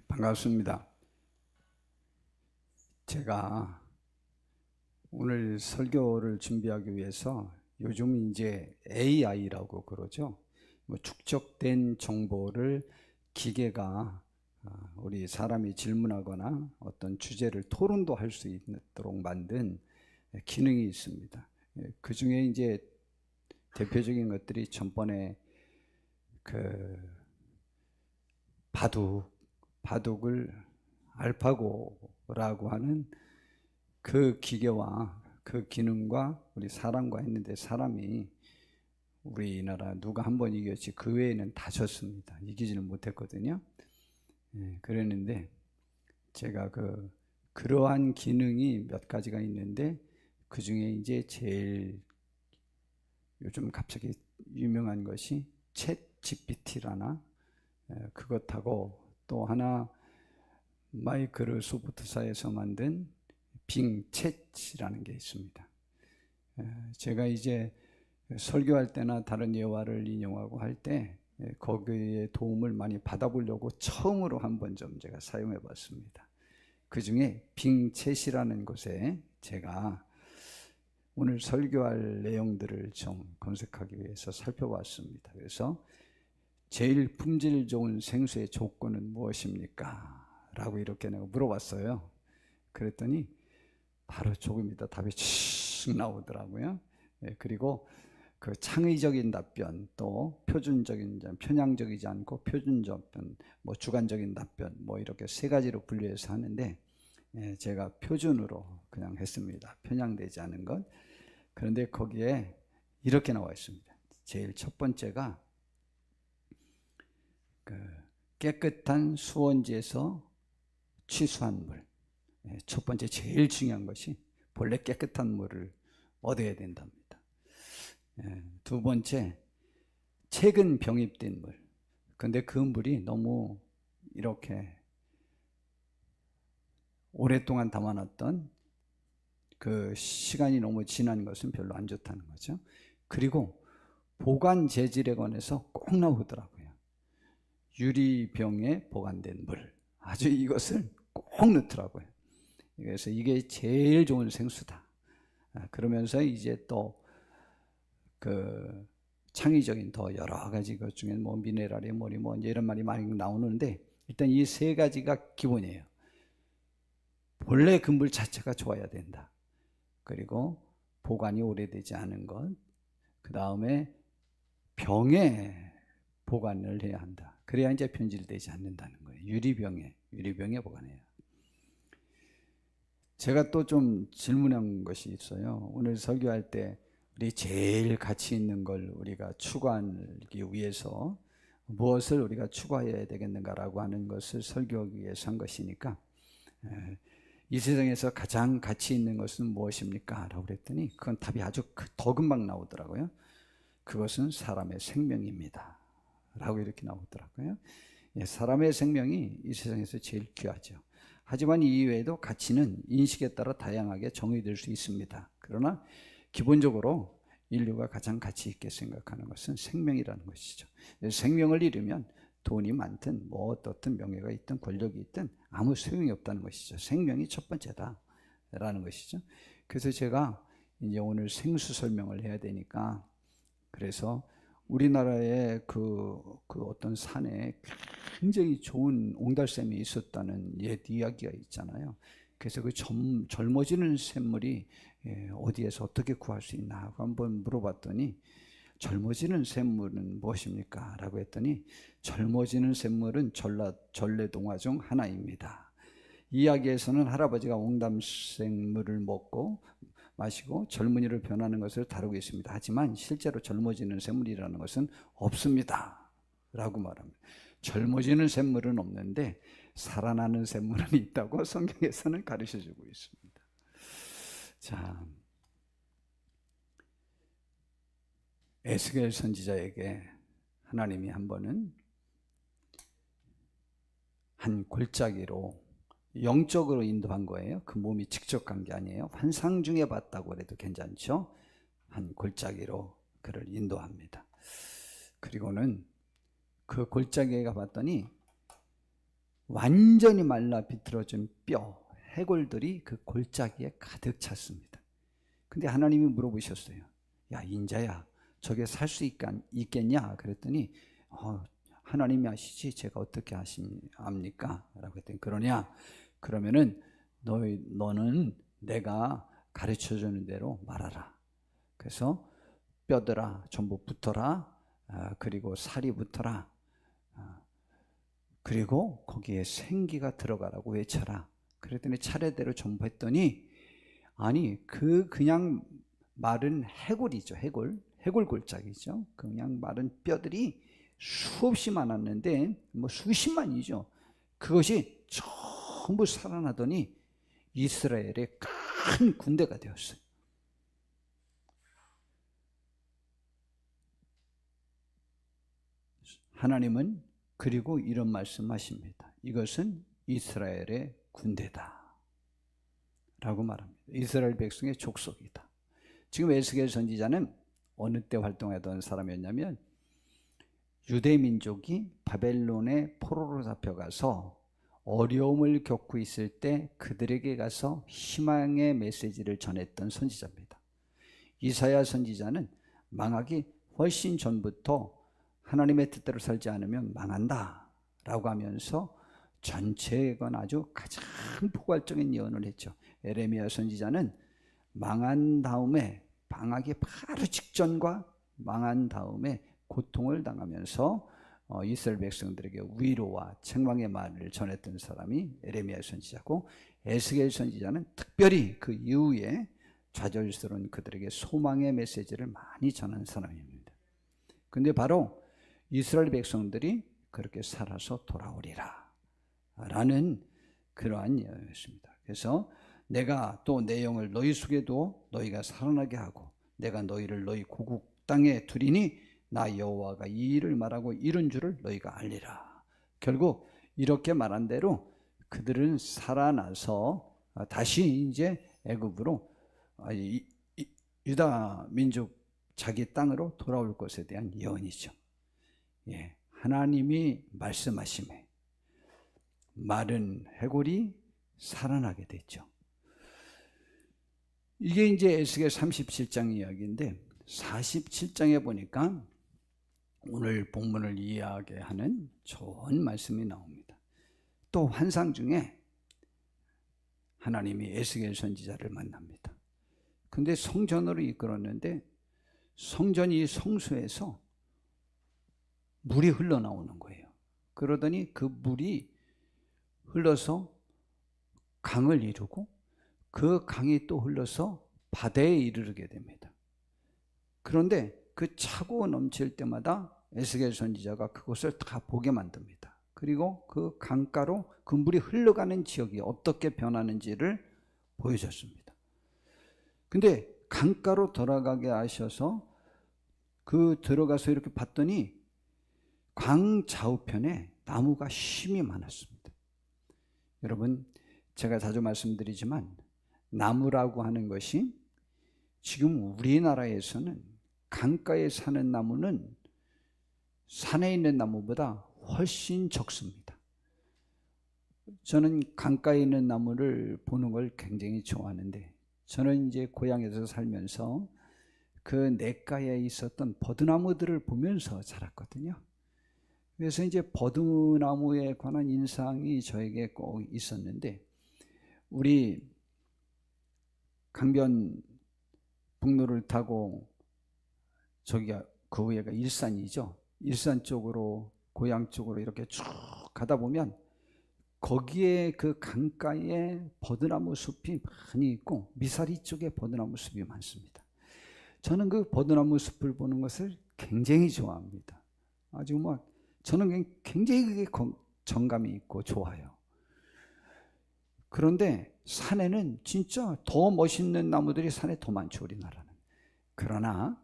반갑습니다. 제가 오늘 설교를 준비하기 위해서 요즘 이제 AI라고 그러죠. 축적된 정보를 기계가 우리 사람이 질문하거나 어떤 주제를 토론도 할 수 있도록 만든 기능이 있습니다. 그 중에 이제 대표적인 것들이 전번에 그 바둑을 알파고라고 하는 그 기계와 그 기능과 우리 사람과 했는데, 사람이 우리나라 누가 한 번 이겼지 그 외에는 다 졌습니다. 이기지는 못했거든요. 그랬는데 제가 그러한 기능이 몇 가지가 있는데, 그 중에 이제 제일 요즘 갑자기 유명한 것이 챗 GPT라나 그것하고, 또 하나 마이크로소프트사에서 만든 빙 챗이라는 게 있습니다. 제가 이제 설교할 때나 다른 예화를 인용하고 할 때 거기에 도움을 많이 받아보려고 처음으로 한번 좀 제가 사용해 봤습니다. 그 중에 빙 챗이라는 곳에 제가 오늘 설교할 내용들을 좀 검색하기 위해서 살펴봤습니다. 그래서 제일 품질 좋은 생수의 조건은 무엇입니까? 라고 이렇게 내가 물어봤어요. 그랬더니 바로 조금 있다 답이 쭉 나오더라고요. 그리고 그 창의적인 답변, 또 표준적인, 편향적이지 않고 표준적 답변, 주관적인 답변, 이렇게 세 가지로 분류해서 하는데, 제가 표준으로 그냥 했습니다. 편향되지 않은 것. 그런데 거기에 이렇게 나와 있습니다. 제일 첫 번째가 깨끗한 수원지에서 취수한 물. 첫 번째 제일 중요한 것이 본래 깨끗한 물을 얻어야 된답니다. 두 번째, 최근 병입된 물. 근데 그 물이 너무 이렇게 오랫동안 담아놨던 그 시간이 너무 지난 것은 별로 안 좋다는 거죠. 그리고 보관 재질에 관해서 꼭 나오더라고요. 유리병에 보관된 물. 아주 이것을 꼭 넣더라고요. 그래서 이게 제일 좋은 생수다. 그러면서 이제 또 창의적인 더 여러 가지 것 중에 미네랄이 이런 말이 많이 나오는데, 일단 이 세 가지가 기본이에요. 본래 그 물 자체가 좋아야 된다. 그리고 보관이 오래되지 않은 것. 그 다음에 병에 보관을 해야 한다. 그래야 이제 변질되지 않는다는 거예요. 유리병에 보관해요. 제가 또 좀 질문한 것이 있어요. 오늘 설교할 때 우리 제일 가치 있는 걸 우리가 추구하기 위해서 무엇을 우리가 추구해야 되겠는가라고 하는 것을 설교하기 위해서 한 것이니까, 이 세상에서 가장 가치 있는 것은 무엇입니까? 라고 그랬더니 그건 답이 아주 더 금방 나오더라고요. 그것은 사람의 생명입니다. 라고 이렇게 나오더라고요. 사람의 생명이 이 세상에서 제일 귀하죠. 하지만 이 이외에도 가치는 인식에 따라 다양하게 정의될 수 있습니다. 그러나 기본적으로 인류가 가장 가치 있게 생각하는 것은 생명이라는 것이죠. 생명을 잃으면 돈이 많든 어떻든 명예가 있든 권력이 있든 아무 소용이 없다는 것이죠. 생명이 첫 번째다라는 것이죠. 그래서 제가 이제 오늘 생수 설명을 해야 되니까, 그래서 우리나라의 그 어떤 산에 굉장히 좋은 옹달샘이 있었다는 옛 이야기가 있잖아요. 그래서 그 젊어지는 샘물이 어디에서 어떻게 구할 수 있나 하고 한번 물어봤더니, 젊어지는 샘물은 무엇입니까? 라고 했더니, 젊어지는 샘물은 전래동화 중 하나입니다. 이야기에서는 할아버지가 옹담샘물을 마시고 젊은이를 변하는 것을 다루고 있습니다. 하지만 실제로 젊어지는 샘물이라는 것은 없습니다. 라고 말합니다. 젊어지는 샘물은 없는데 살아나는 샘물은 있다고 성경에서는 가르쳐주고 있습니다. 자, 에스겔 선지자에게 하나님이 한 번은 한 골짜기로 영적으로 인도한 거예요. 그 몸이 직접 간 게 아니에요. 환상 중에 봤다고 해도 괜찮죠. 한 골짜기로 그를 인도합니다. 그리고는 그 골짜기에 가봤더니 완전히 말라 비틀어진 뼈, 해골들이 그 골짜기에 가득 찼습니다. 근데 하나님이 물어보셨어요. 야, 인자야, 저게 살 수 있겠냐? 그랬더니 하나님이 아시지 제가 어떻게 압니까? 라고 했더니 그러냐? 그러면은 너는 내가 가르쳐주는 대로 말하라. 그래서 뼈들아 전부 붙어라. 그리고 살이 붙어라. 그리고 거기에 생기가 들어가라고 외쳐라. 그랬더니 차례대로 전부 했더니 아니 그냥 마른 해골이죠. 해골 골짜기죠. 그냥 마른 뼈들이 수없이 많았는데 뭐 수십만이죠. 그것이 전부 살아나더니 이스라엘의 큰 군대가 되었어요. 하나님은 그리고 이런 말씀하십니다. 이것은 이스라엘의 군대다 라고 말합니다. 이스라엘 백성의 족속이다. 지금 에스겔 선지자는 어느 때 활동하던 사람이었냐면 유대 민족이 바벨론의 포로로 잡혀가서 어려움을 겪고 있을 때 그들에게 가서 희망의 메시지를 전했던 선지자입니다. 이사야 선지자는 망하기 훨씬 전부터 하나님의 뜻대로 살지 않으면 망한다 라고 하면서 전체에 관 아주 가장 포괄적인 예언을 했죠. 에레미야 선지자는 망한 다음에 망하기 바로 직전과 망한 다음에 고통을 당하면서 이스라엘 백성들에게 위로와 책망의 말을 전했던 사람이 에레미야 선지자고, 에스겔 선지자는 특별히 그 이후에 좌절스러운 그들에게 소망의 메시지를 많이 전한 사람입니다. 근데 바로 이스라엘 백성들이 그렇게 살아서 돌아오리라 라는 그러한 예언이었습니다. 그래서 내가 또 내 영을 너희 속에 두어 너희가 살아나게 하고 내가 너희를 너희 고국 땅에 두리니 나 여호와가 이 일을 말하고 이런 줄을 너희가 알리라. 결국 이렇게 말한 대로 그들은 살아나서 다시 이제 애굽으로 유다 민족 자기 땅으로 돌아올 것에 대한 예언이죠. 예, 하나님이 말씀하심에 마른 해골이 살아나게 됐죠. 이게 이제 에스겔 37장 이야기인데 47장에 보니까 오늘 본문을 이해하게 하는 좋은 말씀이 나옵니다. 또 환상 중에 하나님이 에스겔 선지자를 만납니다. 근데 성전으로 이끌었는데 성전이 성소에서 물이 흘러나오는 거예요. 그러더니 그 물이 흘러서 강을 이루고 그 강이 또 흘러서 바다에 이르게 됩니다. 그런데 그 차고 넘칠 때마다 에스겔 선지자가 그것을 다 보게 만듭니다. 그리고 그 강가로 그 물이 흘러가는 지역이 어떻게 변하는지를 보여줬습니다. 근데 강가로 돌아가게 하셔서 들어가서 이렇게 봤더니 강 좌우편에 나무가 심이 많았습니다. 여러분, 제가 자주 말씀드리지만 나무라고 하는 것이 지금 우리나라에서는 강가에 사는 나무는 산에 있는 나무보다 훨씬 적습니다. 저는 강가에 있는 나무를 보는 걸 굉장히 좋아하는데 저는 이제 고향에서 살면서 그 냇가에 있었던 버드나무들을 보면서 자랐거든요. 그래서 이제 버드나무에 관한 인상이 저에게 꼭 있었는데 우리 강변 북로를 타고 저기가 그 위에가 일산이죠. 일산 쪽으로 고향 쪽으로 이렇게 쭉 가다 보면 거기에 그 강가에 버드나무 숲이 많이 있고 미사리 쪽에 버드나무 숲이 많습니다. 저는 그 버드나무 숲을 보는 것을 굉장히 좋아합니다. 아주 저는 굉장히 그게 정감이 있고 좋아요. 그런데 산에는 진짜 더 멋있는 나무들이 산에 더 많죠, 우리나라는. 그러나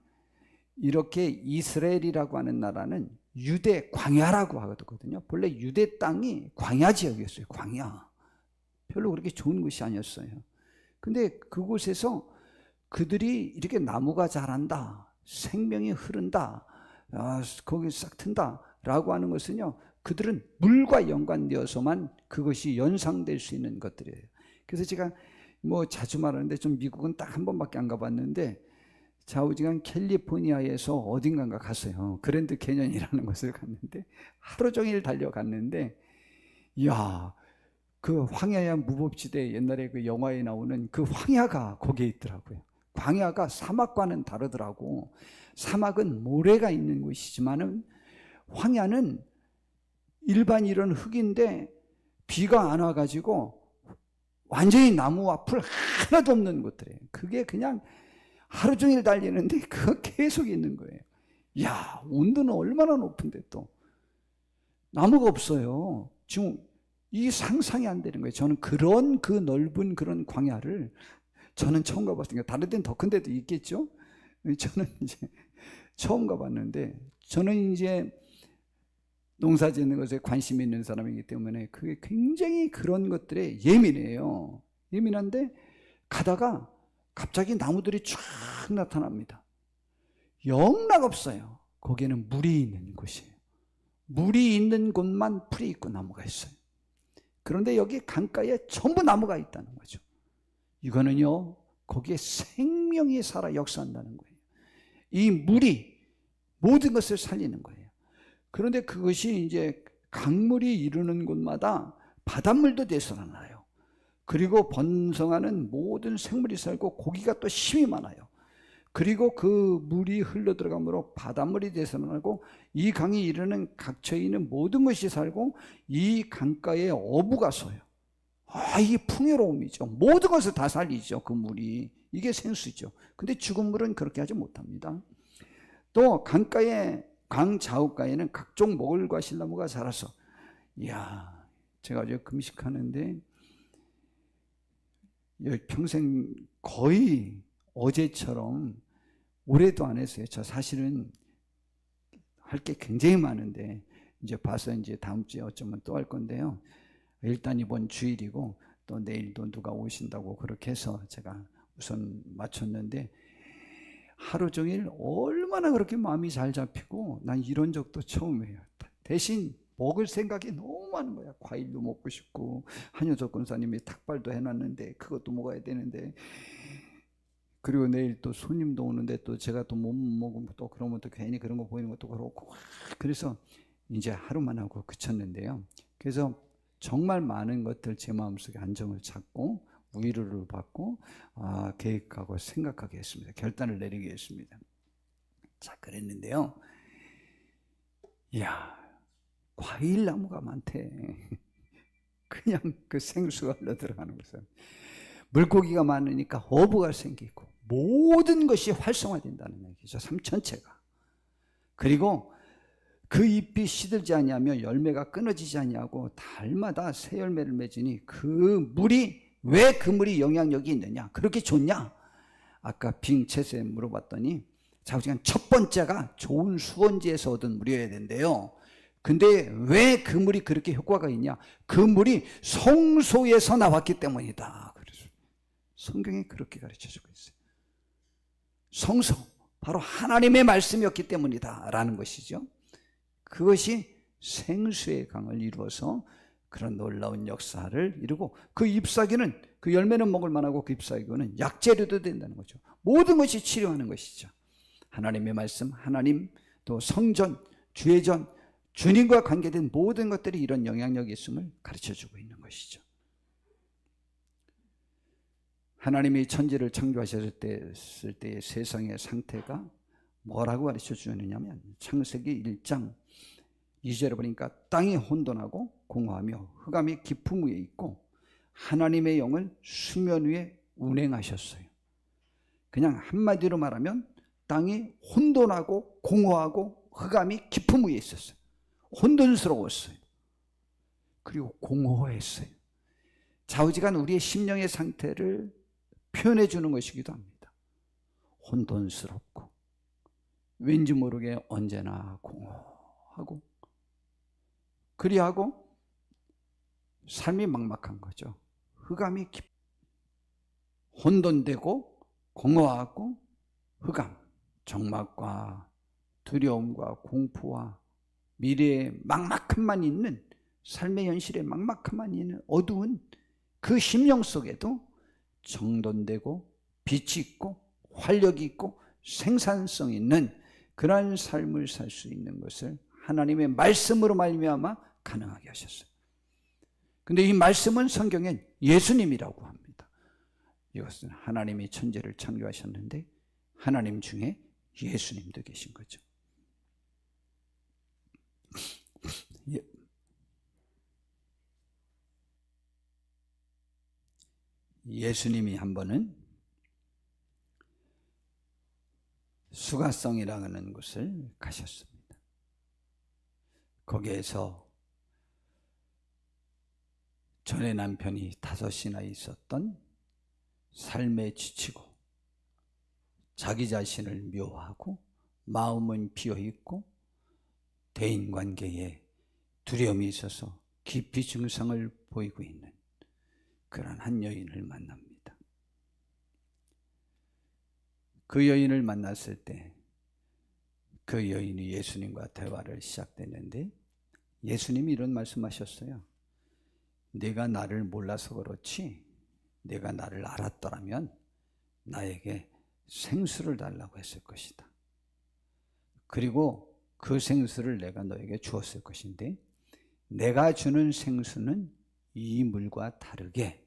이렇게 이스라엘이라고 하는 나라는 유대 광야라고 하거든요. 본래 유대 땅이 광야 지역이었어요. 광야. 별로 그렇게 좋은 곳이 아니었어요. 근데 그곳에서 그들이 이렇게 나무가 자란다, 생명이 흐른다, 거기 싹 튼다 라고 하는 것은요, 그들은 물과 연관되어서만 그것이 연상될 수 있는 것들이에요. 그래서 제가 뭐 자주 말하는데 좀 미국은 딱 한 번밖에 안 가봤는데 좌우지간 캘리포니아에서 어딘가가 갔어요. 그랜드 캐년이라는 곳을 갔는데 하루 종일 달려갔는데 이야, 그 황야의 무법지대 옛날에 그 영화에 나오는 그 황야가 거기에 있더라고요. 광야가 사막과는 다르더라고. 사막은 모래가 있는 곳이지만은 황야는 일반 이런 흙인데 비가 안 와가지고 완전히 나무와 풀 하나도 없는 곳들이에요. 그게 그냥 하루 종일 달리는데 그거 계속 있는 거예요. 야, 온도는 얼마나 높은데 또 나무가 없어요. 지금 이 상상이 안 되는 거예요. 저는 그런 그 넓은 그런 광야를 저는 처음 가봤으니까 다른 데는 더 큰 데도 있겠죠. 저는 이제 처음 가봤는데 저는 이제 농사 짓는 것에 관심이 있는 사람이기 때문에 그게 굉장히 그런 것들에 예민해요. 예민한데 가다가 갑자기 나무들이 쫙 나타납니다. 영락 없어요. 거기에는 물이 있는 곳이에요. 물이 있는 곳만 풀이 있고 나무가 있어요. 그런데 여기 강가에 전부 나무가 있다는 거죠. 이거는요, 거기에 생명이 살아 역사한다는 거예요. 이 물이 모든 것을 살리는 거예요. 그런데 그것이 이제 강물이 이루는 곳마다 바닷물도 되살아나요. 그리고 번성하는 모든 생물이 살고 고기가 또 힘이 많아요. 그리고 그 물이 흘러 들어가므로 바닷물이 되살아나고 이 강이 이르는 각처에 있는 모든 것이 살고 이 강가에 어부가 서요. 이 풍요로움이죠. 모든 것을 다 살리죠. 그 물이. 이게 생수죠. 근데 죽은 물은 그렇게 하지 못합니다. 또 강가에 강 좌우가에는 각종 먹을과 실나무가 자라서 이야, 제가 어제 금식하는데 평생 거의 어제처럼 오래도 안 했어요. 저 사실은 할 게 굉장히 많은데 이제 봐서 이제 다음 주에 어쩌면 또 할 건데요. 일단 이번 주일이고 또 내일도 누가 오신다고 그렇게 해서 제가 우선 맞췄는데 하루 종일 얼마나 그렇게 마음이 잘 잡히고 난 이런 적도 처음이에요. 대신 먹을 생각이 너무 많은 거야. 과일도 먹고 싶고 한효석 권사님이 닭발도 해놨는데 그것도 먹어야 되는데 그리고 내일 또 손님도 오는데 또 제가 또 못 먹으면 또 그러면 또 괜히 그런 거 보이는 것도 그렇고 그래서 이제 하루만 하고 그쳤는데요. 그래서 정말 많은 것들 제 마음속에 안정을 찾고 위로를 받고 계획하고 생각하게 했습니다. 결단을 내리게 했습니다. 자, 그랬는데요. 이야, 과일나무가 많대. 그냥 그 생수가 흘러 들어가는 것은. 물고기가 많으니까 어부가 생기고 모든 것이 활성화된다는 얘기죠. 삶 전체가. 그리고 그 잎이 시들지 아니하며 열매가 끊어지지 아니하고 달마다 새 열매를 맺으니 그 물이 왜 그 물이 영향력이 있느냐? 그렇게 좋냐? 아까 빙채세 물어봤더니 자우지간 첫 번째가 좋은 수원지에서 얻은 물이어야 된대요. 근데 왜 그 물이 그렇게 효과가 있냐? 그 물이 성소에서 나왔기 때문이다. 그래서 성경에 그렇게 가르쳐주고 있어요. 성소, 바로 하나님의 말씀이었기 때문이다 라는 것이죠. 그것이 생수의 강을 이루어서 그런 놀라운 역사를 이루고 그 잎사귀는 그 열매는 먹을 만하고 그 잎사귀는 약재료도 된다는 거죠. 모든 것이 치료하는 것이죠. 하나님의 말씀, 하나님, 또 성전, 주의전, 주님과 관계된 모든 것들이 이런 영향력이 있음을 가르쳐주고 있는 것이죠. 하나님이 천지를 창조하셨을 때의 세상의 상태가 뭐라고 가르쳐 주느냐면 창세기 1장 2절에 보니까 땅이 혼돈하고 공허하며 흑암이 깊음 위에 있고 하나님의 영을 수면 위에 운행하셨어요. 그냥 한마디로 말하면 땅이 혼돈하고 공허하고 흑암이 깊음 위에 있었어요. 혼돈스러웠어요. 그리고 공허했어요. 좌우지간 우리의 심령의 상태를 표현해 주는 것이기도 합니다. 혼돈스럽고 왠지 모르게 언제나 공허하고 그리하고 삶이 막막한 거죠. 흑암이 혼돈되고 공허하고 흑암, 적막과 두려움과 공포와 미래에 막막함만 있는, 삶의 현실에 막막함만 있는 어두운 그 심령 속에도 정돈되고 빛이 있고 활력이 있고 생산성 있는 그러한 삶을 살 수 있는 것을 하나님의 말씀으로 말미암아 가능하게 하셨어요. 근데 이 말씀은 성경엔 예수님이라고 합니다. 이것은 하나님이 천지를 창조하셨는데 하나님 중에 예수님도 계신 거죠. 예수님이 한 번은 수가성이라는 곳을 가셨습니다. 거기에서 전에 남편이 5이나 있었던 삶에 지치고 자기 자신을 미워하고 마음은 비어있고 대인관계에 두려움이 있어서 깊이 증상을 보이고 있는 그런 한 여인을 만납니다. 그 여인을 만났을 때 그 여인이 예수님과 대화를 시작됐는데 예수님이 이런 말씀하셨어요. 네가 나를 몰라서 그렇지 네가 나를 알았더라면 나에게 생수를 달라고 했을 것이다. 그리고 그 생수를 내가 너에게 주었을 것인데 내가 주는 생수는 이 물과 다르게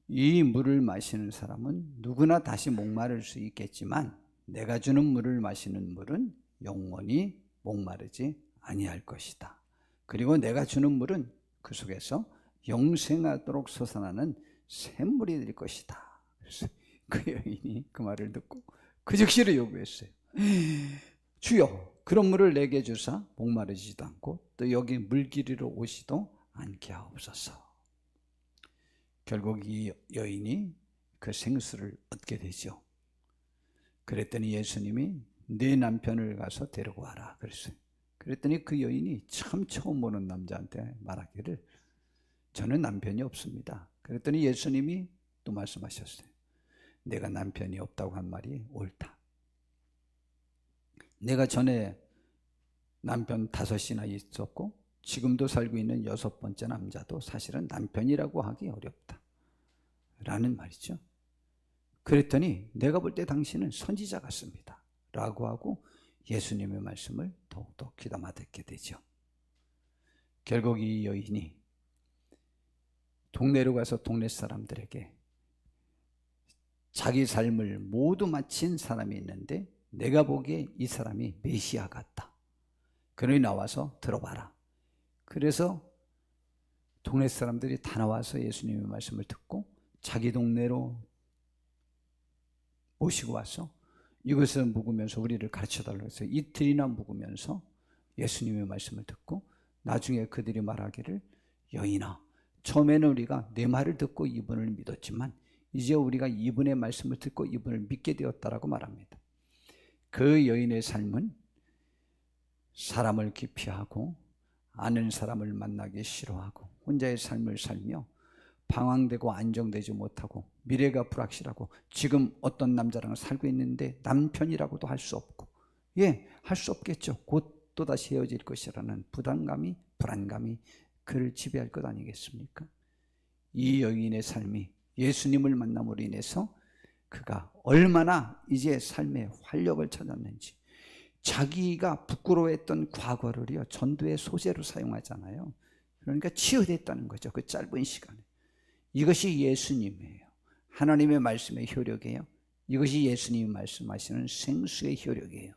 이 물을 마시는 사람은 누구나 다시 목마를 수 있겠지만 내가 주는 물을 마시는 물은 영원히 목마르지 아니할 것이다. 그리고 내가 주는 물은 그 속에서 영생하도록 솟아나는 샘물이 될 것이다. 그래서 그 여인이 그 말을 듣고 그 즉시로 요구했어요. 주여 그런 물을 내게 주사 목마르지도 않고 또 여기 물길이로 오시도 않게 하옵소서. 결국 이 여인이 그 생수를 얻게 되죠. 그랬더니 예수님이 네 남편을 가서 데리고 와라 그랬어요. 그랬더니 그 여인이 참 처음 보는 남자한테 말하기를 저는 남편이 없습니다. 그랬더니 예수님이 또 말씀하셨어요. 내가 남편이 없다고 한 말이 옳다. 내가 전에 남편 5이나 있었고 지금도 살고 있는 6번째 남자도 사실은 남편이라고 하기 어렵다 라는 말이죠. 그랬더니 내가 볼 때 당신은 선지자 같습니다 라고 하고 예수님의 말씀을 더욱더 귀담아 듣게 되죠. 결국 이 여인이 동네로 가서 동네 사람들에게 자기 삶을 모두 마친 사람이 있는데 내가 보기에 이 사람이 메시아 같다. 그러니 나와서 들어봐라. 그래서 동네 사람들이 다 나와서 예수님의 말씀을 듣고 자기 동네로 모시고 와서 이것을 묵으면서 우리를 가르쳐달라고 해서 이틀이나 묵으면서 예수님의 말씀을 듣고 나중에 그들이 말하기를 여인아 처음에는 우리가 내 말을 듣고 이분을 믿었지만 이제 우리가 이분의 말씀을 듣고 이분을 믿게 되었다라고 말합니다. 그 여인의 삶은 사람을 기피하고 아는 사람을 만나기 싫어하고 혼자의 삶을 살며 방황되고 안정되지 못하고 미래가 불확실하고 지금 어떤 남자랑 살고 있는데 남편이라고도 할 수 없고 할 수 없겠죠. 곧 또다시 헤어질 것이라는 부담감이 불안감이 그를 지배할 것 아니겠습니까? 이 여인의 삶이 예수님을 만남으로 인해서 그가 얼마나 이제 삶의 활력을 찾았는지 자기가 부끄러워했던 과거를요 전도의 소재로 사용하잖아요. 그러니까 치유됐다는 거죠. 그 짧은 시간에. 이것이 예수님이에요. 하나님의 말씀의 효력이에요. 이것이 예수님이 말씀하시는 생수의 효력이에요.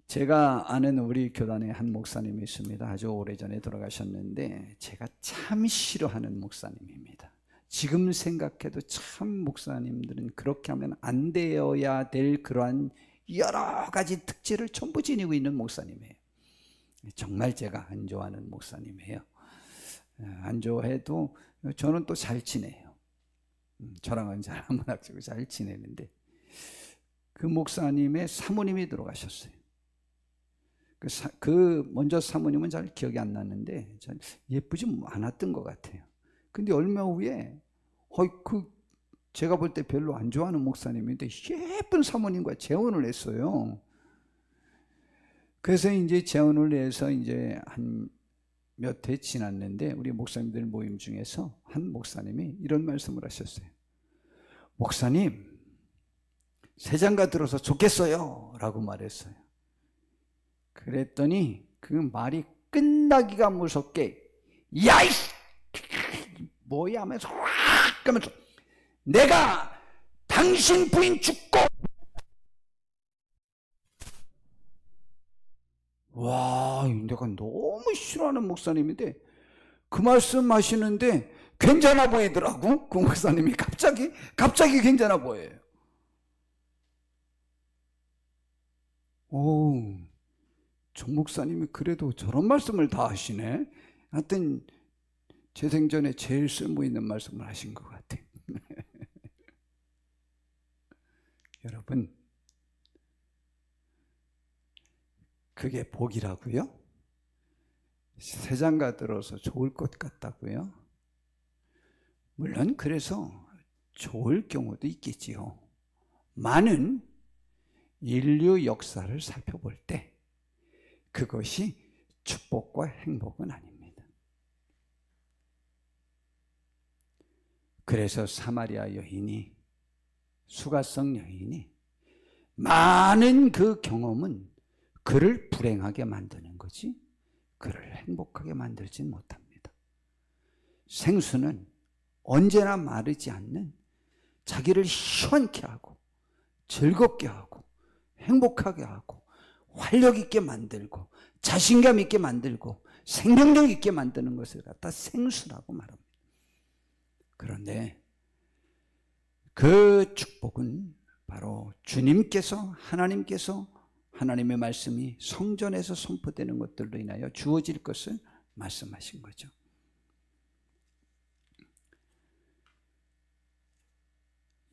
제가 아는 우리 교단에 한 목사님이 있습니다. 아주 오래전에 돌아가셨는데 제가 참 싫어하는 목사님입니다. 지금 생각해도 참 목사님들은 그렇게 하면 안 되어야 될 그러한 여러 가지 특질을 전부 지니고 있는 목사님이에요. 정말 제가 안 좋아하는 목사님이에요. 안 좋아해도 저는 또 잘 지내요. 저랑은 잘 안 만나고 잘 지내는데 그 목사님의 사모님이 돌아가셨어요. 먼저 사모님은 잘 기억이 안 났는데 잘 예쁘지 않았던 것 같아요. 근데 얼마 후에 제가 볼 때 별로 안 좋아하는 목사님인데 예쁜 사모님과 재혼을 했어요. 그래서 이제 재혼을 해서 이제 한 몇 해 지났는데 우리 목사님들 모임 중에서 한 목사님이 이런 말씀을 하셨어요. 목사님, 새장가 들어서 좋겠어요 라고 말했어요. 그랬더니 그 말이 끝나기가 무섭게 야이 뭐야 하면서 확 하면서 내가 당신 부인 죽고, 와, 내가 너무 싫어하는 목사님인데 그 말씀 하시는데 괜찮아 보이더라고. 그 목사님이 갑자기 괜찮아 보여요. 오, 정 목사님이 그래도 저런 말씀을 다 하시네. 하여튼 제 생전에 제일 쓸모 있는 말씀을 하신 것 같아요. 여러분, 그게 복이라고요? 새장가 들어서 좋을 것 같다고요? 물론 그래서 좋을 경우도 있겠지요. 많은 인류 역사를 살펴볼 때 그것이 축복과 행복은 아닙니다. 그래서 사마리아 여인이, 수가성 여인이 많은 그 경험은 그를 불행하게 만드는 거지 그를 행복하게 만들진 못합니다. 생수는 언제나 마르지 않는, 자기를 시원케 하고 즐겁게 하고 행복하게 하고 활력 있게 만들고 자신감 있게 만들고 생명력 있게 만드는 것을 갖다 생수라고 말합니다. 그런데 그 축복은 바로 주님께서, 하나님의 말씀이 성전에서 선포되는 것들로 인하여 주어질 것을 말씀하신 거죠.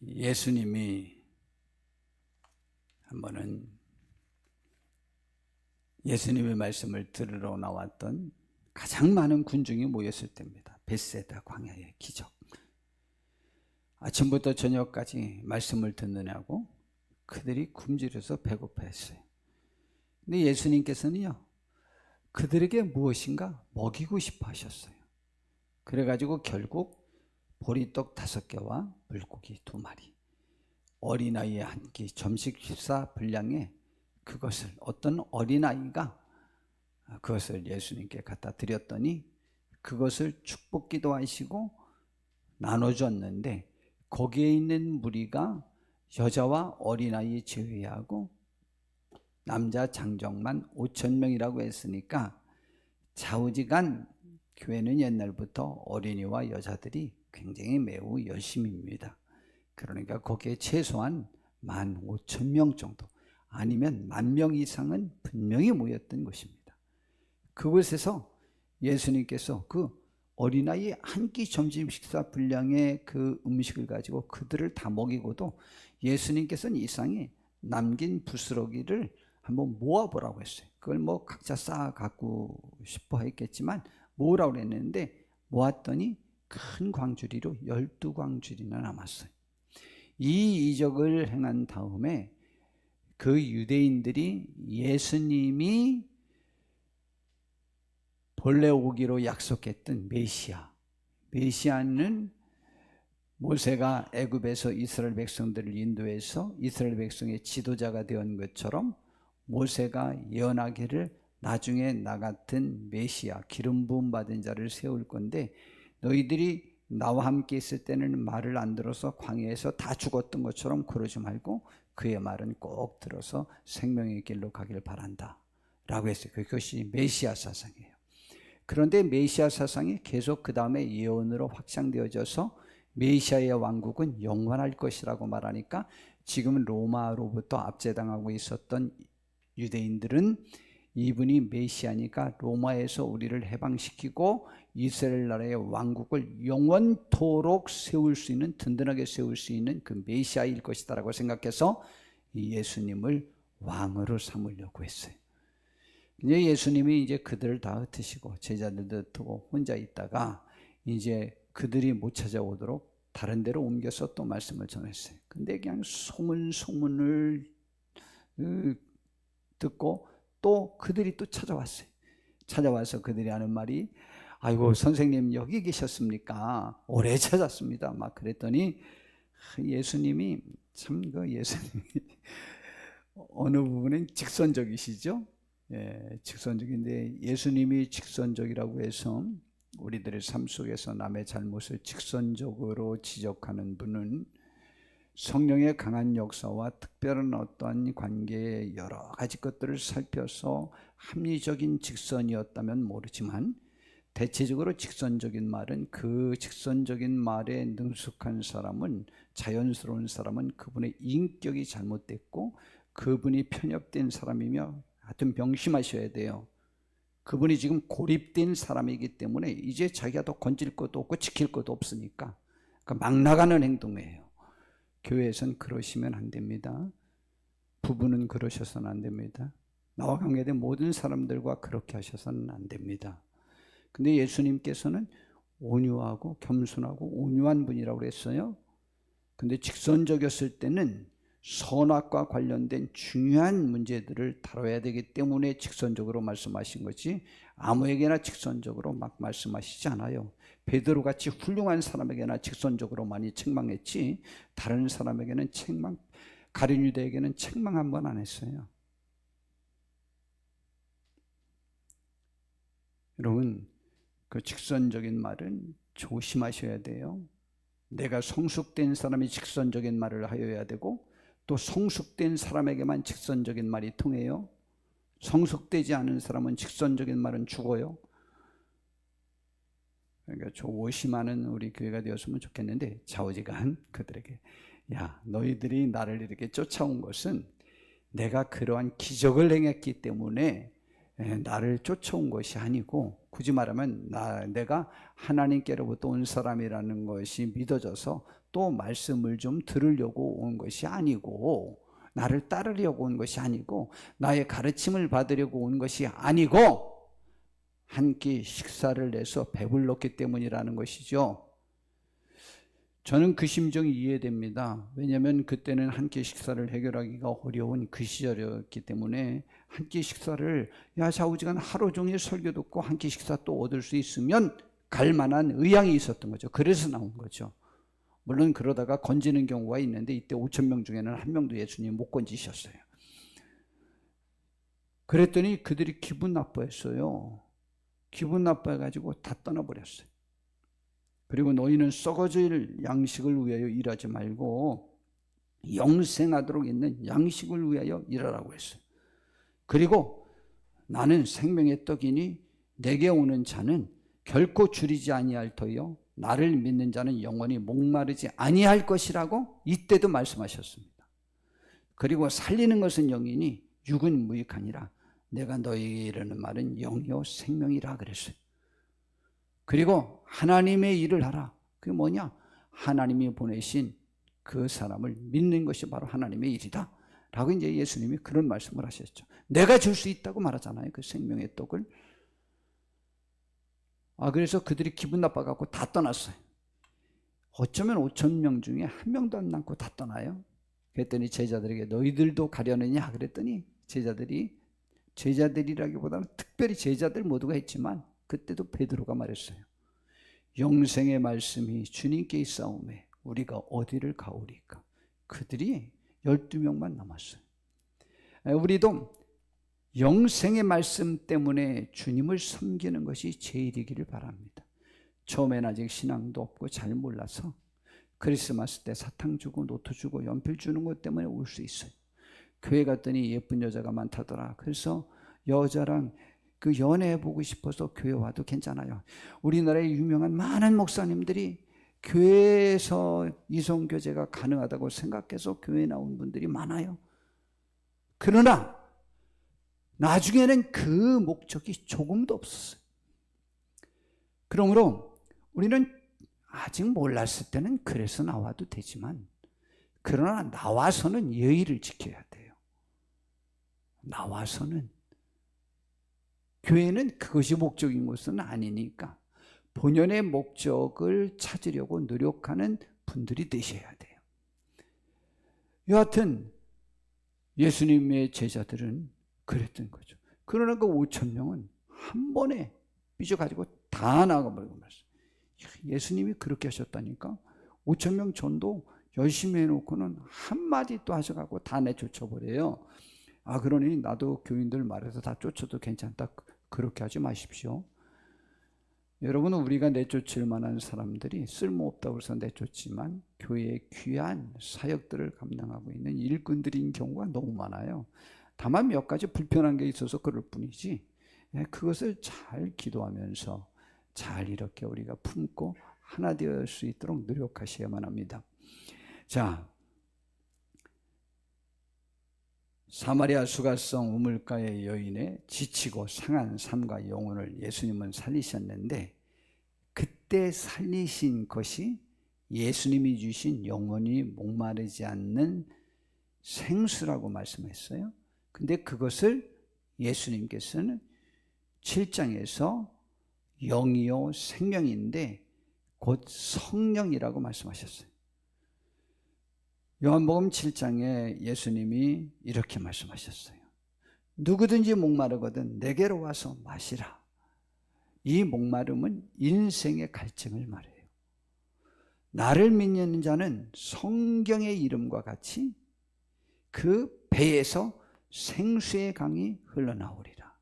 예수님이 한 번은 예수님의 말씀을 들으러 나왔던 가장 많은 군중이 모였을 때입니다. 벳세다 광야의 기적. 아침부터 저녁까지 말씀을 듣느냐고 그들이 굶주려서 배고파했어요. 근데 예수님께서는요, 그들에게 무엇인가 먹이고 싶어 하셨어요. 그래가지고 결국 보리떡 5개와 물고기 2마리, 어린아이 1끼, 점식 식사 분량에 그것을 어떤 어린아이가 그것을 예수님께 갖다 드렸더니 그것을 축복 기도하시고 나눠줬는데 거기에 있는 무리가 여자와 어린아이 제외하고 남자 장정만 5,000명이라고 했으니까 좌우지간 교회는 옛날부터 어린이와 여자들이 굉장히 매우 열심입니다. 그러니까 거기에 최소한 15,000명 정도 아니면 10,000명 이상은 분명히 모였던 것입니다. 그곳에서 예수님께서 그 어린아이 1끼 점심 식사 분량의 그 음식을 가지고 그들을 다 먹이고도 예수님께서는 이상히 남긴 부스러기를 한번 모아보라고 했어요. 그걸 뭐 각자 쌓아 갖고 싶어 했겠지만 모으라고 했는데 모았더니 큰 광주리로 12광주리나 남았어요. 이 이적을 행한 다음에 그 유대인들이 예수님이 본래 오기로 약속했던 메시아는 모세가 애굽에서 이스라엘 백성들을 인도해서 이스라엘 백성의 지도자가 되었던 것처럼 모세가 예언하기를 나중에 나 같은 메시아, 기름 부음 받은 자를 세울 건데 너희들이 나와 함께 있을 때는 말을 안 들어서 광야에서 다 죽었던 것처럼 그러지 말고 그의 말은 꼭 들어서 생명의 길로 가길 바란다 라고 했어요. 그것이 메시아 사상이에요. 그런데 메시아 사상이 계속 그 다음에 예언으로 확장되어져서 메시아의 왕국은 영원할 것이라고 말하니까 지금 로마로부터 압제당하고 있었던 유대인들은 이분이 메시아니까 로마에서 우리를 해방시키고 이스라엘 나라의 왕국을 영원토록 세울 수 있는, 든든하게 세울 수 있는 그 메시아일 것이다 라고 생각해서 예수님을 왕으로 삼으려고 했어요. 이제 예수님이 이제 그들을 다 흩으시고 제자들도 흩고 혼자 있다가 이제 그들이 못 찾아오도록 다른 데로 옮겨서 또 말씀을 전했어요. 근데 그냥 소문을 듣고 또 그들이 또 찾아왔어요. 찾아와서 그들이 하는 말이 아이고 선생님 여기 계셨습니까? 오래 찾았습니다. 막 그랬더니 예수님이 참 예수님이 어느 부분은 직선적이시죠? 예, 직선적인데 예수님이 직선적이라고 해서 우리들의 삶 속에서 남의 잘못을 직선적으로 지적하는 분은 성령의 강한 역사와 특별한 어떠한 관계의 여러 가지 것들을 살펴서 합리적인 직선이었다면 모르지만 대체적으로 직선적인 말은 그 직선적인 말에 능숙한 사람은 자연스러운 사람은 그분의 인격이 잘못됐고 그분이 편협된 사람이며 하여튼 명심하셔야 돼요. 그분이 지금 고립된 사람이기 때문에 이제 자기가 더 건질 것도 없고 지킬 것도 없으니까 그러니까 막 나가는 행동이에요. 교회에선 그러시면 안 됩니다. 부부는 그러셔서는 안 됩니다. 나와 관계된 모든 사람들과 그렇게 하셔서는 안 됩니다. 근데 예수님께서는 온유하고 겸손하고 온유한 분이라고 그랬어요. 근데 직선적이었을 때는 선악과 관련된 중요한 문제들을 다뤄야 되기 때문에 직선적으로 말씀하신 거지 아무에게나 직선적으로 막 말씀하시지 않아요. 베드로같이 훌륭한 사람에게나 직선적으로 많이 책망했지 다른 사람에게는 가룟 유대에게는 책망 한 번 안 했어요. 여러분 그 직선적인 말은 조심하셔야 돼요. 내가 성숙된 사람이 직선적인 말을 하여야 되고 또 성숙된 사람에게만 직선적인 말이 통해요. 성숙되지 않은 사람은 직선적인 말은 죽어요. 그러니까 조심하는 우리 교회가 되었으면 좋겠는데 좌우지간 그들에게 야 너희들이 나를 이렇게 쫓아온 것은 내가 그러한 기적을 행했기 때문에 나를 쫓아온 것이 아니고 굳이 말하면 내가 하나님께로부터 온 사람이라는 것이 믿어져서 또 말씀을 좀 들으려고 온 것이 아니고 나를 따르려고 온 것이 아니고 나의 가르침을 받으려고 온 것이 아니고 한 끼 식사를 내서 배불렀기 때문이라는 것이죠. 저는 그 심정이 이해됩니다. 왜냐하면 그때는 한 끼 식사를 해결하기가 어려운 그 시절이었기 때문에 한 끼 식사를 좌우지간 하루 종일 설교 듣고 한 끼 식사 또 얻을 수 있으면 갈 만한 의향이 있었던 거죠. 그래서 나온 거죠. 물론 그러다가 건지는 경우가 있는데 이때 5,000명 중에는 한 명도 예수님 못 건지셨어요. 그랬더니 그들이 기분 나빠했어요. 기분 나빠해가지고 다 떠나버렸어요. 그리고 너희는 썩어질 양식을 위하여 일하지 말고 영생하도록 있는 양식을 위하여 일하라고 했어요. 그리고 나는 생명의 떡이니 내게 오는 자는 결코 줄이지 아니할 터이요 나를 믿는 자는 영원히 목마르지 아니할 것이라고 이때도 말씀하셨습니다. 그리고 살리는 것은 영이니 육은 무익하니라 내가 너희에게 이르는 말은 영이요 생명이라 그랬어요. 그리고 하나님의 일을 하라. 그게 뭐냐? 하나님이 보내신 그 사람을 믿는 것이 바로 하나님의 일이다 라고 이제 예수님이 그런 말씀을 하셨죠. 내가 줄 수 있다고 말하잖아요. 그 생명의 떡을. 그래서 그들이 기분 나빠갖고 다 떠났어요. 어쩌면 5,000명 중에 한 명도 안 남고 다 떠나요. 그랬더니 제자들에게 너희들도 가려느냐 그랬더니 제자들이라기보다는 특별히 제자들 모두가 했지만 그때도 베드로가 말했어요. 영생의 말씀이 주님께 있사오매 우리가 어디를 가오리까. 그들이 12명만 남았어요. 우리도 영생의 말씀 때문에 주님을 섬기는 것이 제일이기를 바랍니다. 처음엔 아직 신앙도 없고 잘 몰라서 크리스마스 때 사탕 주고 노트 주고 연필 주는 것 때문에 올 수 있어요. 교회 갔더니 예쁜 여자가 많다더라. 그래서 여자랑 그 연애해보고 싶어서 교회 와도 괜찮아요. 우리나라의 유명한 많은 목사님들이 교회에서 이성교제가 가능하다고 생각해서 교회에 나온 분들이 많아요. 그러나 나중에는 그 목적이 조금도 없었어요. 그러므로 우리는 아직 몰랐을 때는 그래서 나와도 되지만 그러나 나와서는 예의를 지켜야 돼요. 나와서는 교회는 그것이 목적인 것은 아니니까 본연의 목적을 찾으려고 노력하는 분들이 되셔야 돼요. 여하튼 예수님의 제자들은 그랬던 거죠. 그러나 그 5천 명은 한 번에 삐져가지고 다 나가버리고 말았어요. 예수님이 그렇게 하셨다니까. 5천 명 전도 열심히 해놓고는 한마디 또 하셔가지고 다 내쫓아버려요. 그러니 나도 교인들 말해서 다 쫓아도 괜찮다, 그렇게 하지 마십시오. 여러분은 우리가 내쫓을 만한 사람들이 쓸모없다고 해서 내쫓지만 교회의 귀한 사역들을 감당하고 있는 일꾼들인 경우가 너무 많아요. 다만 몇 가지 불편한 게 있어서 그럴 뿐이지, 그것을 잘 기도하면서 잘 이렇게 우리가 품고 하나 되어 수 있도록 노력하셔야만 합니다. 자, 사마리아 수가성 우물가의 여인의 지치고 상한 삶과 영혼을 예수님은 살리셨는데, 그때 살리신 것이 예수님이 주신 영원히 목마르지 않는 생수라고 말씀했어요. 근데 그것을 예수님께서는 7장에서 영이요 생명인데 곧 성령이라고 말씀하셨어요. 요한복음 7장에 예수님이 이렇게 말씀하셨어요. 누구든지 목마르거든 내게로 와서 마시라. 이 목마름은 인생의 갈증을 말해요. 나를 믿는 자는 성경의 이름과 같이 그 배에서 생수의 강이 흘러나오리라.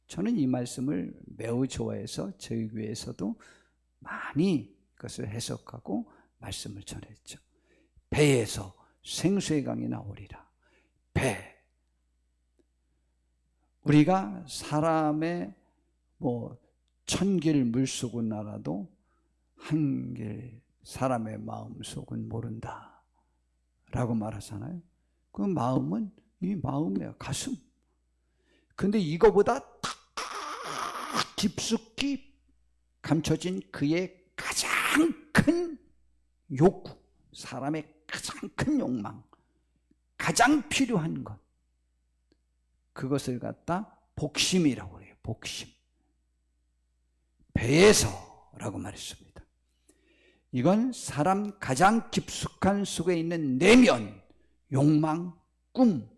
저는 이 말씀을 매우 좋아해서 저희 교회에서도 많이 그것을 해석하고 말씀을 전했죠. 배에서 생수의 강이 나오리라. 배. 우리가 사람의 천길 물속은 알아도 한길 사람의 마음속은 모른다 라고 말하잖아요. 그 마음은 이 마음이에요. 가슴. 근데 이거보다 깊숙이 감춰진 그의 가장 큰 욕구, 사람의 가장 큰 욕망, 가장 필요한 것, 그것을 갖다 복심이라고 해요. 복심. 배에서라고 말했습니다. 이건 사람 가장 깊숙한 속에 있는 내면, 욕망, 꿈,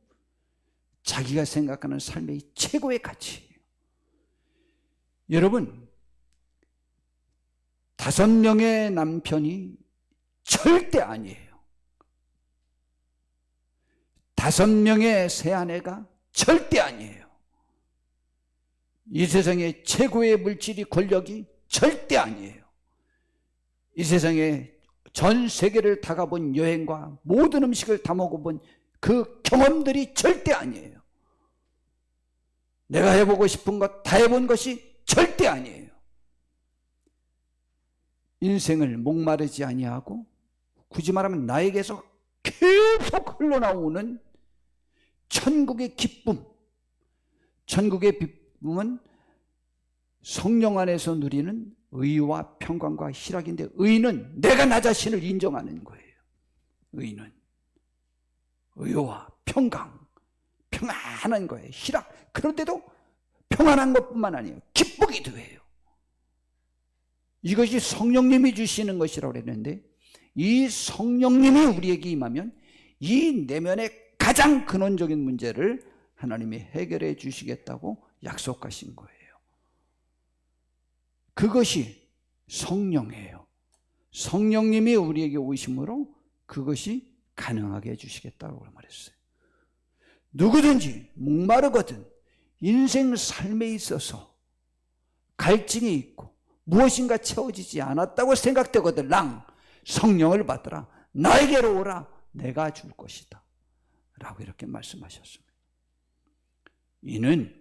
자기가 생각하는 삶의 최고의 가치예요. 여러분, 5명의 남편이 절대 아니에요. 5명의 새 아내가 절대 아니에요. 이 세상의 최고의 물질이 권력이 절대 아니에요. 이 세상에 전 세계를 다 가본 여행과 모든 음식을 다 먹어본 그 경험들이 절대 아니에요. 내가 해보고 싶은 것 다 해본 것이 절대 아니에요. 인생을 목마르지 아니하고 굳이 말하면 나에게서 계속 흘러나오는 천국의 기쁨, 천국의 기쁨은 성령 안에서 누리는 의와 평강과 희락인데, 의는 내가 나 자신을 인정하는 거예요. 의는 의와 평강, 평안한 거예요. 희락. 그런데도 평안한 것뿐만 아니에요. 기쁘기도 해요. 이것이 성령님이 주시는 것이라고 그랬는데, 이 성령님이 우리에게 임하면 이 내면의 가장 근원적인 문제를 하나님이 해결해 주시겠다고 약속하신 거예요. 그것이 성령이에요. 성령님이 우리에게 오심으로 그것이 가능하게 해주시겠다고 말했어요. 누구든지 목마르거든 인생 삶에 있어서 갈증이 있고 무엇인가 채워지지 않았다고 생각되거든 성령을 받으라. 나에게로 오라. 내가 줄 것이다 라고 이렇게 말씀하셨습니다. 이는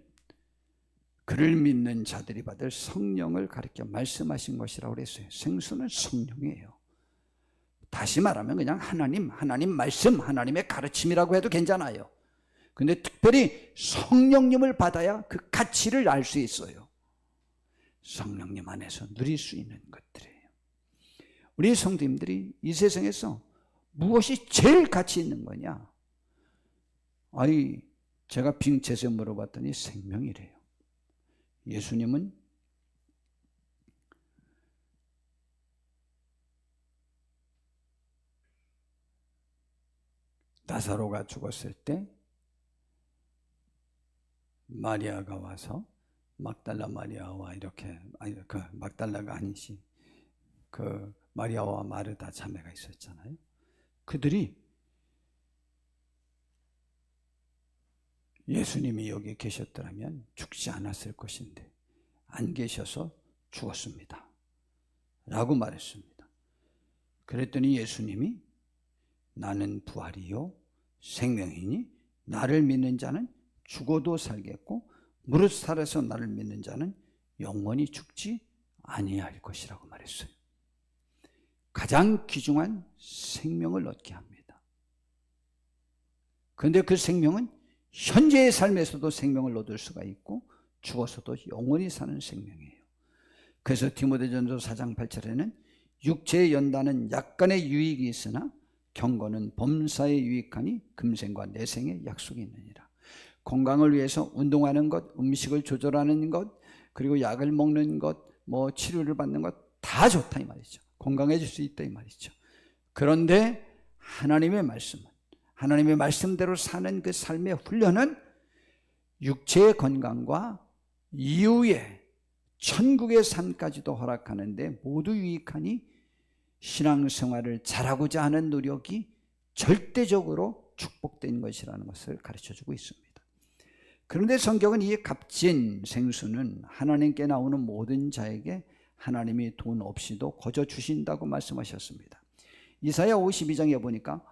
그를 믿는 자들이 받을 성령을 가리켜 말씀하신 것이라고 그랬어요. 생수는 성령이에요. 다시 말하면 그냥 하나님 말씀, 하나님의 가르침이라고 해도 괜찮아요. 근데 특별히 성령님을 받아야 그 가치를 알 수 있어요. 성령님 안에서 누릴 수 있는 것들이에요. 우리 성도님들이 이 세상에서 무엇이 제일 가치 있는 거냐? 제가 빙체에서 물어봤더니 생명이래요. 예수님은 나사로가 죽었을 때 마리아가 와서 막달라 마리아와 이렇게, 아니 그 막달라가 아니지, 그 마리아와 마르다 자매가 있었잖아요. 그들이 예수님이 여기 계셨더라면 죽지 않았을 것인데 안 계셔서 죽었습니다 라고 말했습니다. 그랬더니 예수님이 나는 부활이요 생명이니 나를 믿는 자는 죽어도 살겠고 무릇 살아서 나를 믿는 자는 영원히 죽지 아니할 것이라고 말했어요. 가장 귀중한 생명을 얻게 합니다. 그런데 그 생명은 현재의 삶에서도 생명을 얻을 수가 있고 죽어서도 영원히 사는 생명이에요. 그래서 디모데전서 4장 8절에는 육체의 연단은 약간의 유익이 있으나 경건은 범사에 유익하니 금생과 내생의 약속이 있느니라. 건강을 위해서 운동하는 것, 음식을 조절하는 것, 그리고 약을 먹는 것, 치료를 받는 것 다 좋다 이 말이죠. 건강해질 수 있다 이 말이죠. 그런데 하나님의 말씀은, 하나님의 말씀대로 사는 그 삶의 훈련은 육체의 건강과 이후에 천국의 삶까지도 허락하는데 모두 유익하니 신앙생활을 잘하고자 하는 노력이 절대적으로 축복된 것이라는 것을 가르쳐주고 있습니다. 그런데 성경은 이 값진 생수는 하나님께 나오는 모든 자에게 하나님이 돈 없이도 거저 주신다고 말씀하셨습니다. 이사야 52장에 보니까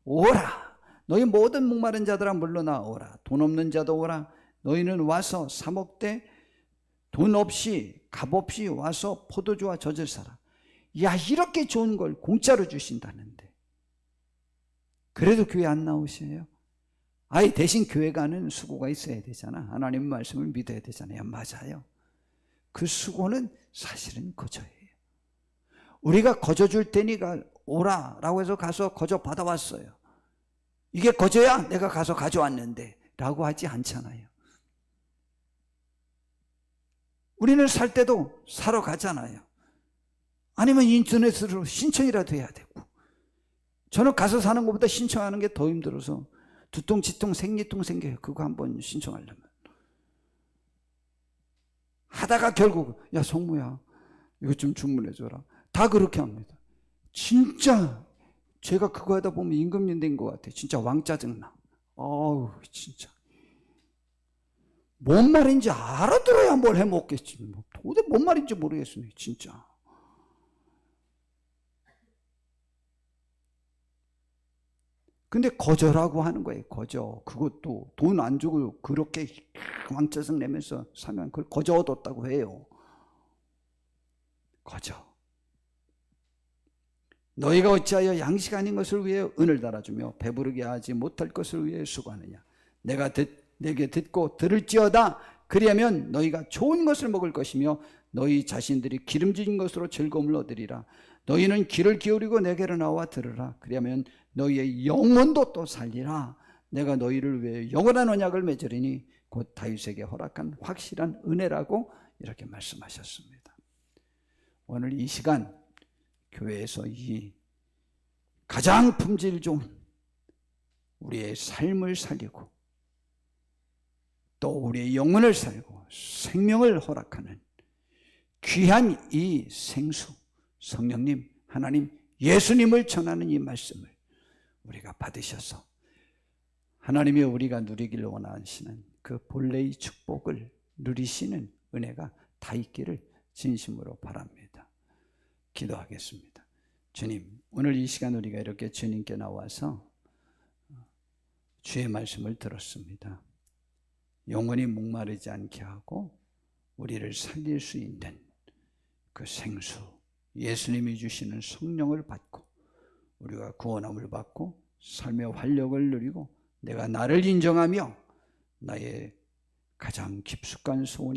오라 너희 모든 목마른 자들아 물러나 오라 돈 없는 자도 오라 너희는 와서 사 먹되 돈 없이 값 없이 와서 포도주와 젖을 사라. 야, 이렇게 좋은 걸 공짜로 주신다는데 그래도 교회 안 나오세요? 아예 대신 교회 가는 수고가 있어야 되잖아. 하나님 말씀을 믿어야 되잖아요. 맞아요. 그 수고는 사실은 거저예요. 우리가 거저 줄 테니까 오라라고 해서 가서 거저 받아왔어요. 이게 거저야? 내가 가서 가져왔는데 라고 하지 않잖아요. 우리는 살 때도 사러 가잖아요. 아니면 인터넷으로 신청이라도 해야 되고. 저는 가서 사는 것보다 신청하는 게 더 힘들어서 두통, 치통, 생리통 생겨요. 그거 한번 신청하려면. 하다가 결국 야 성무야 이거 좀 주문해줘라. 다 그렇게 합니다. 진짜 제가 그거 하다 보면 임금님 것 같아. 진짜 왕짜증나. 어우 진짜. 뭔 말인지 알아들어야 뭘 해먹겠지. 도대체 뭔 말인지 모르겠어요. 진짜. 근데 거저라고 하는 거예요. 거저. 그것도 돈 안 주고 그렇게 왕짜증 내면서 사면 그걸 거저 얻었다고 해요. 거저. 너희가 어찌하여 양식 아닌 것을 위해 은을 달아주며 배부르게 하지 못할 것을 위해 수고하느냐. 내게 듣고 들을지어다. 그리하면 너희가 좋은 것을 먹을 것이며 너희 자신들이 기름진 것으로 즐거움을 얻으리라. 너희는 귀를 기울이고 내게로 나와 들으라. 그리하면 너희의 영혼도 또 살리라. 내가 너희를 위해 영원한 언약을 맺으리니 곧 다윗에게 허락한 확실한 은혜라고 이렇게 말씀하셨습니다. 오늘 이 시간 교회에서 이 가장 품질 좋은 우리의 삶을 살리고 또 우리의 영혼을 살고 생명을 허락하는 귀한 이 생수 성령님, 하나님, 예수님을 전하는 이 말씀을 우리가 받으셔서 하나님이 우리가 누리기를 원하시는 그 본래의 축복을 누리시는 은혜가 다 있기를 진심으로 바랍니다. 기도하겠습니다. 주님, 오늘 이 시간 우리가 이렇게 주님께 나와서 주의 말씀을 들었습니다. 영원히 목마르지 않게 하고 우리를 살릴 수 있는 그 생수, 예수님이 주시는 성령을 받고 우리가 구원함을 받고 삶의 활력을 누리고 내가 나를 인정하며 나의 가장 깊숙한 소원이